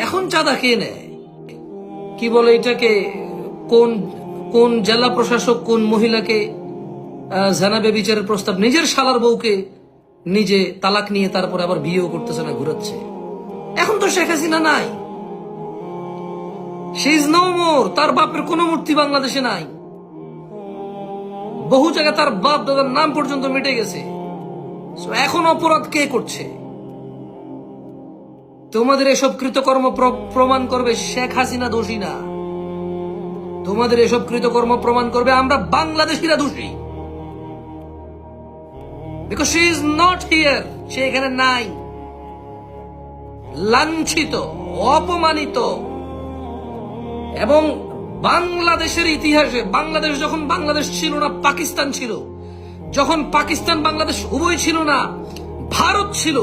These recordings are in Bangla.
এখন চাঁদা কে নেয়? কি বলে এটাকে? কোন কোন জেলা প্রশাসক কোন মহিলাকে জানাবে বিচারের প্রস্তাব? নিজের শালার বউকে নিজে তালাক নিয়ে তারপরে আবার বিয়েও করতেছে না, ঘুরাচ্ছে। এখন তো শেখ হাসিনা নাই, শি ইজ নো মোর। তার বাপের কোনো মূর্তি বাংলাদেশে নাই। বহু জায়গায় তার বাপ দাদার নাম পর্যন্ত মিটে গেছে। এখন অপরাধ কে করছে? তোমাদের এসব কৃতকর্ম প্রমাণ করবে শেখ হাসিনা দোষী না। তোমাদের এসব কৃতকর্ম প্রমাণ করবে আমরা বাংলাদেশিরা দোষী। Because she is not here, সে এখানে নাই। লাঞ্ছিত, অপমানিত। এবং বাংলাদেশের ইতিহাসে, বাংলাদেশ যখন বাংলাদেশ ছিল না, পাকিস্তান ছিল, যখন পাকিস্তান বাংলাদেশ উভয় ছিল না, ভারত ছিল,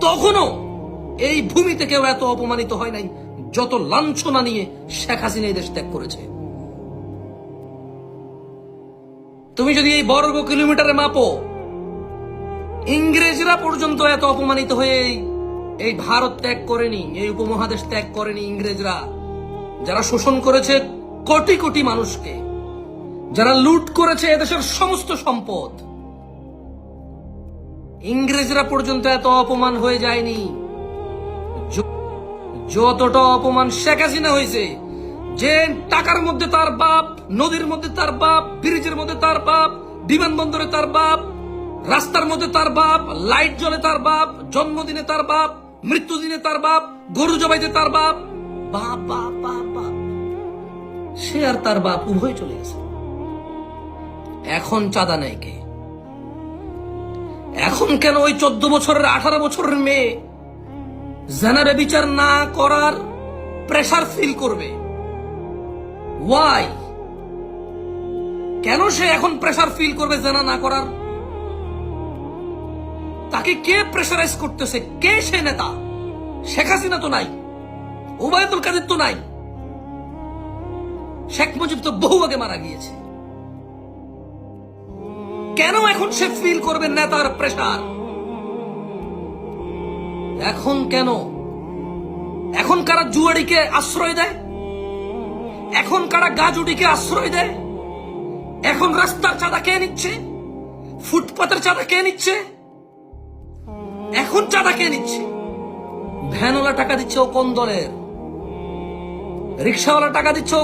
তখনও এই ভূমিতে কেউ এত অপমানিত হয় নাই যত লাঞ্ছনা নিয়ে শেখ হাসিনা এই দেশ ত্যাগ করেছে। তুমি যদি এই বর্গ কিলোমিটারে মাপো, ইংরেজরা পর্যন্ত এত অপমানিত হয়ে এই ভারত ত্যাগ করেনি, এই উপমহাদেশ ত্যাগ করেনি। ইংরেজরা যারা শোষণ করেছে কোটি কোটি মানুষকে, যারা লুট করেছে এদেশের সমস্ত সম্পদ, ইংরেজরা পর্যন্ত এত অপমান হয়ে যায়নি যতটা অপমান শেখ হাসিনা হয়েছে। যে টাকার মধ্যে তার বাপ, নদীর মধ্যে তার বাপ, ব্রিজের মধ্যে তার বাপ, বিমানবন্দরে তার বাপ, রাস্তার মধ্যে তার বাপ, লাইট জ্বলে তার বাপ, জন্মদিনে তার বাপ, মৃত্যুদিনে তার বাপ, গরু জবাইতে তার বাপ, বাপ বাপ বাপ বাপ, সে আর তার বাপ উভয় চলে গেছে। এখন চাঁদা নেয় কে? এখন কেন ওই 14 বছরের 18 বছরের মেয়ে জানারে বিচার না করার প্রেসার ফিল করবে? ওয়াই? কেন সে এখন প্রেসার ফিল করবে জানা না করার? তাকে কে প্রেসারাইজ করতেছে? কে সে নেতা? শেখ হাসিনা তো নাই, ওবায়দুল কাদের তো নাই, শেখ মুজিব তো বহু আগে মারা গিয়েছে। কেন এখন সে ফিল করবে নেতার প্রেসার? এখন কেন? এখন কারা জুয়াড়িকে আশ্রয় দেয়? এখন কারা গাজুড়িকে আশ্রয় দেয়? এখন রাস্তার চাঁদা কে নিচ্ছে? ফুটপাতের চাঁদা কে নিচ্ছে? এখন চাঁদা কে নিচ্ছে? ভ্যানওয়ালা টাকা দিচ্ছে ও কোন দলের? রিক্সাওয়ালা টাকা দিচ্ছে ও